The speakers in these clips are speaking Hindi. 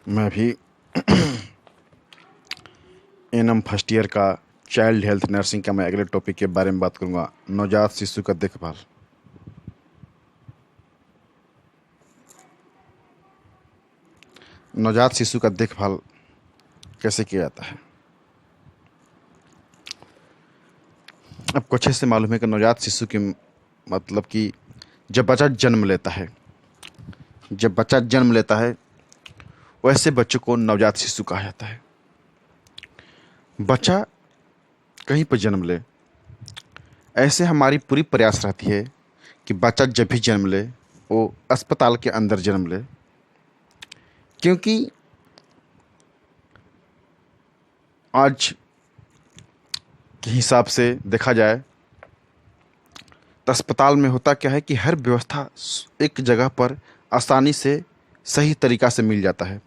मैं भी एनएम फर्स्ट ईयर का चाइल्ड हेल्थ नर्सिंग का मैं अगले टॉपिक के बारे में बात करूंगा। नवजात शिशु का देखभाल। नवजात शिशु का देखभाल कैसे किया जाता है? आपको अच्छे से मालूम है कि नवजात शिशु की मतलब कि जब बच्चा जन्म लेता है वैसे बच्चों को नवजात शिशु कहा जाता है। बच्चा कहीं पर जन्म ले, ऐसे हमारी पूरी प्रयास रहती है कि बच्चा जब भी जन्म ले वो अस्पताल के अंदर जन्म ले, क्योंकि आज के हिसाब से देखा जाए तो अस्पताल में होता क्या है कि हर व्यवस्था एक जगह पर आसानी से सही तरीक़ा से मिल जाता है।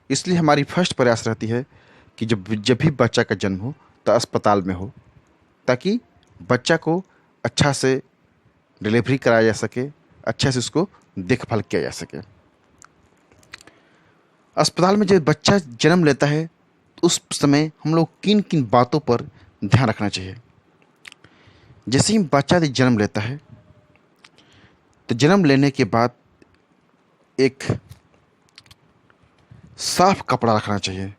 इसलिए हमारी फर्स्ट प्रयास रहती है कि जब भी बच्चा का जन्म हो तो अस्पताल में हो, ताकि बच्चा को अच्छा से डिलीवरी कराया जा सके, अच्छे से उसको देखभाल किया जा सके। अस्पताल में जब बच्चा जन्म लेता है तो उस समय हम लोग किन किन बातों पर ध्यान रखना चाहिए। जैसे ही बच्चा जन्म लेता है तो जन्म लेने के बाद एक साफ कपड़ा रखना चाहिए।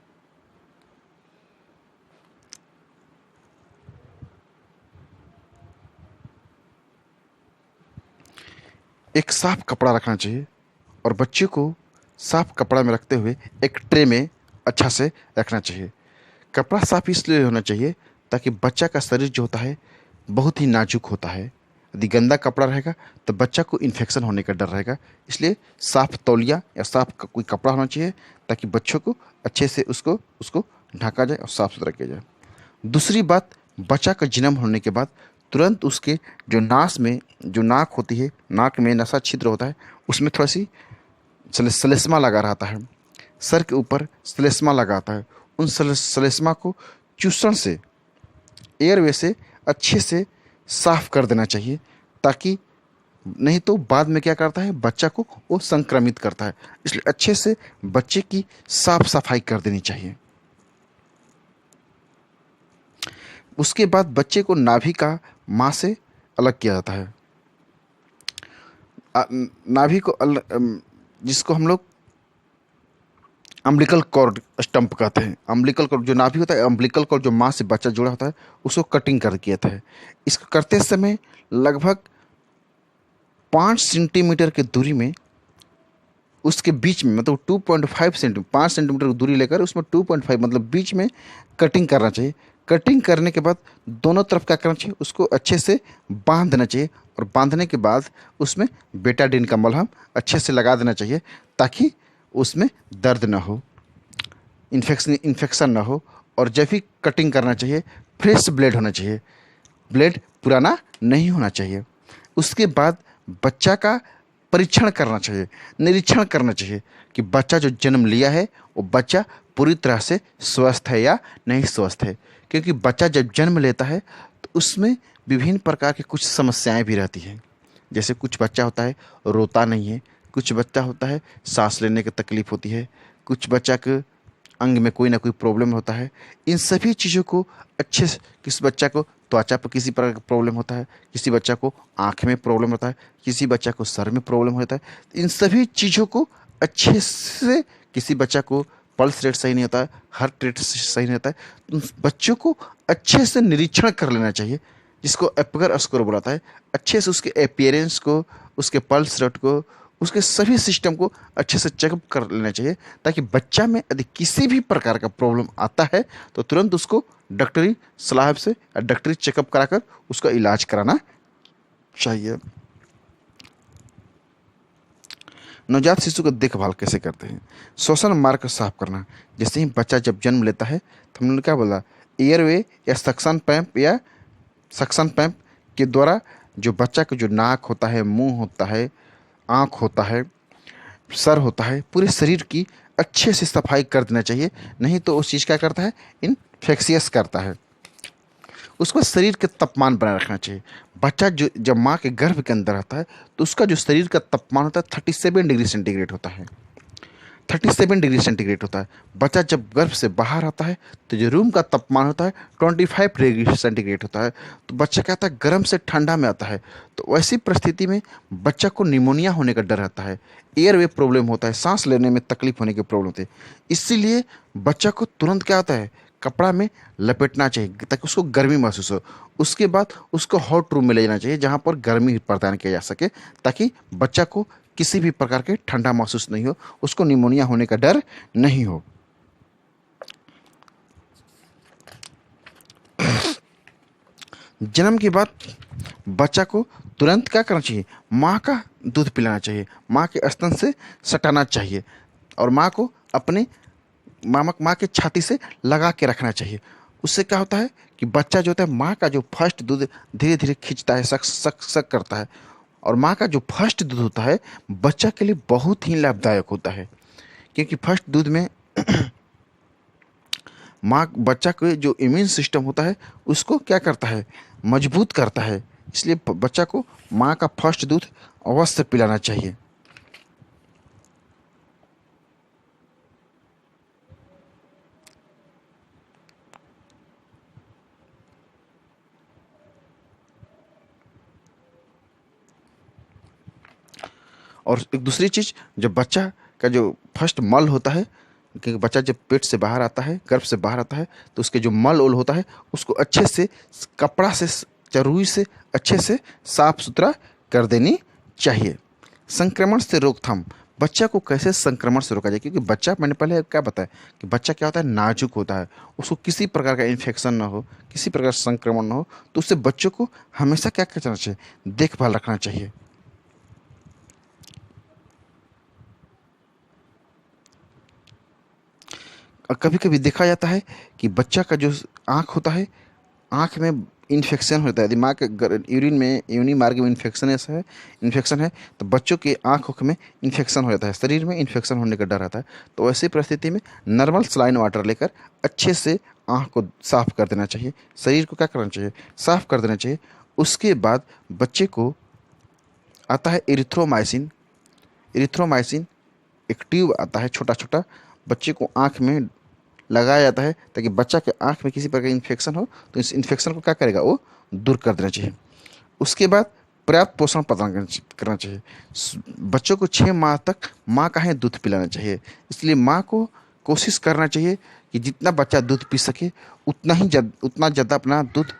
एक साफ कपड़ा रखना चाहिए और बच्चे को साफ कपड़ा में रखते हुए एक ट्रे में अच्छा से रखना चाहिए। कपड़ा साफ इसलिए होना चाहिए ताकि बच्चा का शरीर जो होता है बहुत ही नाजुक होता है। यदि गंदा कपड़ा रहेगा तो बच्चा को इन्फेक्शन होने का डर रहेगा। इसलिए साफ तौलिया या साफ कोई कपड़ा होना चाहिए ताकि बच्चों को अच्छे से उसको ढका जाए और साफ सुथरा किया जाए। दूसरी बात, बच्चा का जन्म होने के बाद तुरंत उसके जो नाक होती है, नाक में नसा छिद्र होता है, उसमें थोड़ा सी सलेस्मा लगा रहता है। सर के ऊपर सलेस्मा लगाता है। उन सलेस्मा को चूसण से, एयरवे से अच्छे से साफ कर देना चाहिए, ताकि नहीं तो बाद में क्या करता है, बच्चा को वो संक्रमित करता है। इसलिए अच्छे से बच्चे की साफ सफाई कर देनी चाहिए। उसके बाद बच्चे को नाभि का माँ से अलग किया जाता है। नाभि को जिसको हम लोग अम्बिलिकल कॉर्ड स्टंप कहते हैं। अम्बिलिकल कॉर्ड जो नाभि होता है, अम्बिलिकल कॉर्ड जो माँ से बच्चा जुड़ा होता है, उसको कटिंग कर दिया जाता है। इसको करते समय लगभग 5 सेंटीमीटर की दूरी में उसके बीच में, मतलब 2.5 सेंटीमीटर, 5 सेंटीमीटर की दूरी लेकर उसमें 2.5 मतलब बीच में कटिंग करना चाहिए। कटिंग करने के बाद दोनों तरफ क्या करना चाहिए, उसको अच्छे से बांध देना चाहिए और बांधने के बाद उसमें बेटाडीन का मलहम अच्छे से लगा देना चाहिए, ताकि उसमें दर्द ना हो, इन्फेक्शन ना हो। और जब भी कटिंग करना चाहिए फ्रेश ब्लेड होना चाहिए, ब्लेड पुराना नहीं होना चाहिए। उसके बाद बच्चा का परीक्षण करना चाहिए, निरीक्षण करना चाहिए कि बच्चा जो जन्म लिया है वो बच्चा पूरी तरह से स्वस्थ है या नहीं स्वस्थ है। क्योंकि बच्चा जब जन्म लेता है तो उसमें विभिन्न प्रकार की कुछ समस्याएं भी रहती हैं। जैसे कुछ बच्चा होता है रोता नहीं है, कुछ बच्चा होता है सांस लेने की तकलीफ होती है, कुछ बच्चा के अंग में कोई ना कोई प्रॉब्लम होता है। इन सभी चीज़ों को अच्छे से, किसी बच्चा को त्वचा पर किसी प्रकार का प्रॉब्लम होता है, किसी बच्चा को आँख में प्रॉब्लम होता है, किसी बच्चा को सर में प्रॉब्लम होता है। इन सभी चीज़ों को अच्छे से, किसी बच्चा को पल्स रेट सही नहीं होता है, हार्ट रेट सही नहीं होता है, तो बच्चों को अच्छे से निरीक्षण कर लेना चाहिए, जिसको एपगर स्कोर बुलाता है। अच्छे से उसके अपीयरेंस को, उसके पल्स रेट को, उसके सभी सिस्टम को अच्छे से चेकअप कर लेना चाहिए, ताकि बच्चा में यदि किसी भी प्रकार का प्रॉब्लम आता है तो तुरंत उसको डॉक्टरी सलाह से या डॉक्टरी चेकअप कराकर उसका इलाज कराना चाहिए। नवजात शिशु का देखभाल कैसे करते हैं? श्वसन मार्ग को साफ करना। जैसे ही बच्चा जब जन्म लेता है तो हमने क्या बोला, एयरवे या सक्शन पैंप के द्वारा जो बच्चा का जो नाक होता है, मुंह होता है, आँख होता है, सर होता है, पूरे शरीर की अच्छे से सफाई कर देना चाहिए। नहीं तो उस चीज़ क्या करता है, इन्फेक्शियस करता है। उसको शरीर के तापमान बनाए रखना चाहिए। बच्चा जो जब माँ के गर्भ के अंदर आता है तो उसका जो शरीर का तापमान होता है 37 डिग्री सेंटीग्रेड होता है। 37 डिग्री सेंटीग्रेड होता है। बच्चा जब गर्भ से बाहर आता है तो जो रूम का तापमान होता है 25 डिग्री सेंटीग्रेड होता है। तो बच्चा क्या होता है, गर्म से ठंडा में आता है। तो वैसी परिस्थिति में बच्चा को निमोनिया होने का डर रहता है, एयरवे प्रॉब्लम होता है, सांस लेने में तकलीफ होने की प्रॉब्लम होती है। इसीलिए बच्चा को तुरंत क्या होता है, कपड़ा में लपेटना चाहिए ताकि उसको गर्मी महसूस हो। उसके बाद उसको हॉट रूम में ले जाना चाहिए जहाँ पर गर्मी प्रदान किया जा सके, ताकि बच्चा को किसी भी प्रकार के ठंडा महसूस नहीं हो, उसको निमोनिया होने का डर नहीं हो। जन्म के बाद बच्चा को तुरंत क्या करना चाहिए, माँ का दूध पिलाना चाहिए, माँ के स्तन से सटाना चाहिए और माँ को अपने माँ के छाती से लगा के रखना चाहिए। उससे क्या होता है कि बच्चा जो होता है माँ का जो फर्स्ट दूध धीरे धीरे खींचता है, सक सक सक करता है। और माँ का जो फर्स्ट दूध होता है बच्चा के लिए बहुत ही लाभदायक होता है, क्योंकि फर्स्ट दूध में माँ बच्चा के जो इम्यून सिस्टम होता है उसको क्या करता है, मजबूत करता है। इसलिए बच्चा को माँ का फर्स्ट दूध अवश्य पिलाना चाहिए। और एक दूसरी चीज़, जब बच्चा का जो फर्स्ट मल होता है, क्योंकि बच्चा जब पेट से बाहर आता है, गर्भ से बाहर आता है, तो उसके जो मल ओल होता है उसको अच्छे से कपड़ा से, चरुई से अच्छे से साफ सुथरा कर देनी चाहिए। संक्रमण से रोकथाम, बच्चा को कैसे संक्रमण से रोका जाए, क्योंकि बच्चा, मैंने पहले क्या बताया कि बच्चा क्या होता है, नाजुक होता है, उसको किसी प्रकार का इन्फेक्शन ना हो, किसी प्रकार का संक्रमण ना हो। तो उससे बच्चों को हमेशा क्या करना चाहिए, देखभाल रखना चाहिए। और कभी कभी देखा जाता है कि बच्चा का जो आँख होता है, आँख में इन्फेक्शन होता है, दिमाग के यूरिन में, यूनि मार्ग में इन्फेक्शन है तो बच्चों के आँख में इन्फेक्शन हो जाता है, शरीर में इन्फेक्शन होने का डर रहता है। तो ऐसी परिस्थिति में नॉर्मल सलाइन वाटर लेकर अच्छे से आँख को साफ़ कर देना चाहिए, शरीर को क्या करना चाहिए, साफ़ कर देना चाहिए। उसके बाद बच्चे को आता है इरिथ्रोमाइसिन। इरिथ्रोमाइसिन एक ट्यूब आता है छोटा छोटा, बच्चे को आँख में लगाया जाता है ताकि बच्चा के आँख में किसी प्रकार का इन्फेक्शन हो तो इस इन्फेक्शन को क्या करेगा, वो दूर कर देना चाहिए। उसके बाद पर्याप्त पोषण प्रदान करना चाहिए। बच्चों को 6 माह तक माँ का ही दूध पिलाना चाहिए। इसलिए माँ को कोशिश करना चाहिए कि जितना बच्चा दूध पी सके उतना ज़्यादा अपना दूध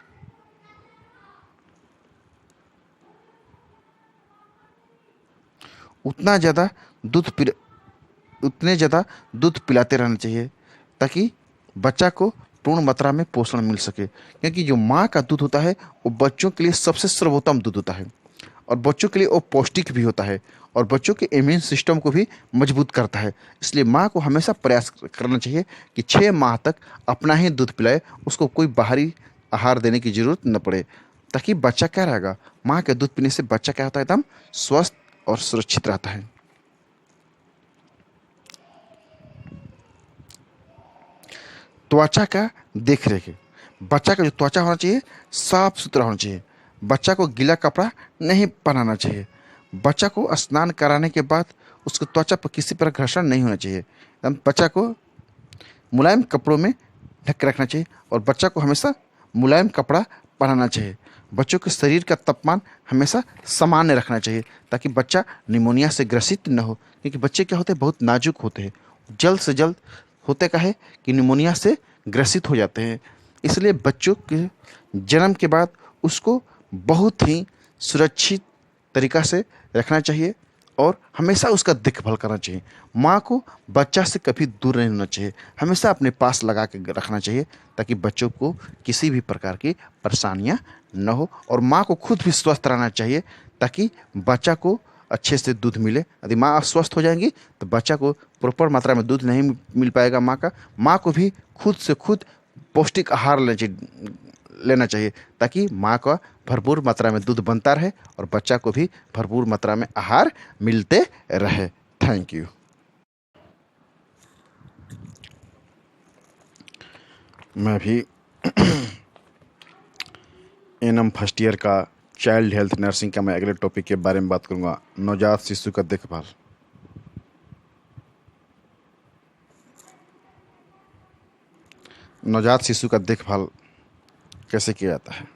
उतना ज़्यादा दूध पी उतने ज़्यादा दूध पिलाते रहना चाहिए ताकि बच्चा को पूर्ण मात्रा में पोषण मिल सके। क्योंकि जो माँ का दूध होता है वो बच्चों के लिए सबसे सर्वोत्तम दूध होता है और बच्चों के लिए वो पौष्टिक भी होता है और बच्चों के इम्यून सिस्टम को भी मजबूत करता है। इसलिए माँ को हमेशा प्रयास करना चाहिए कि 6 माह तक अपना ही दूध पिलाए, उसको कोई बाहरी आहार देने की ज़रूरत न पड़े, ताकि बच्चा क्या रहेगा, माँ के दूध पीने से बच्चा क्या होता है, एकदम स्वस्थ और सुरक्षित रहता है। त्वचा का देख रेख, बच्चा का जो त्वचा होना चाहिए साफ सुथरा होना चाहिए। बच्चा को गीला कपड़ा नहीं पहनाना चाहिए। बच्चा को स्नान कराने के बाद उसको त्वचा पर किसी प्रकार घर्षण नहीं होना चाहिए। एकदम बच्चा को मुलायम कपड़ों में ढक के रखना चाहिए और बच्चा को हमेशा मुलायम कपड़ा पहनाना चाहिए। बच्चों के शरीर का तापमान हमेशा सामान्य रखना चाहिए ताकि बच्चा निमोनिया से ग्रसित न हो, क्योंकि बच्चे क्या होते हैं, बहुत नाजुक होते हैं, जल्द से जल्द होते का है कि निमोनिया से ग्रसित हो जाते हैं। इसलिए बच्चों के जन्म के बाद उसको बहुत ही सुरक्षित तरीक़ा से रखना चाहिए और हमेशा उसका देखभाल करना चाहिए। माँ को बच्चा से कभी दूर नहीं होना चाहिए, हमेशा अपने पास लगा के रखना चाहिए ताकि बच्चों को किसी भी प्रकार की परेशानियाँ न हो। और माँ को खुद भी स्वस्थ रहना चाहिए ताकि बच्चा को अच्छे से दूध मिले। यदि माँ अस्वस्थ हो जाएंगी तो बच्चा को प्रॉपर मात्रा में दूध नहीं मिल पाएगा। माँ को भी खुद से खुद पौष्टिक आहार लेना चाहिए ताकि माँ का भरपूर मात्रा में दूध बनता रहे और बच्चा को भी भरपूर मात्रा में आहार मिलते रहे। Thank you. मैं भी एनएम फर्स्ट ईयर का चाइल्ड हेल्थ नर्सिंग का मैं अगले टॉपिक के बारे में बात करूंगा, नवजात शिशु का देखभाल। नवजात शिशु का देखभाल कैसे किया जाता है।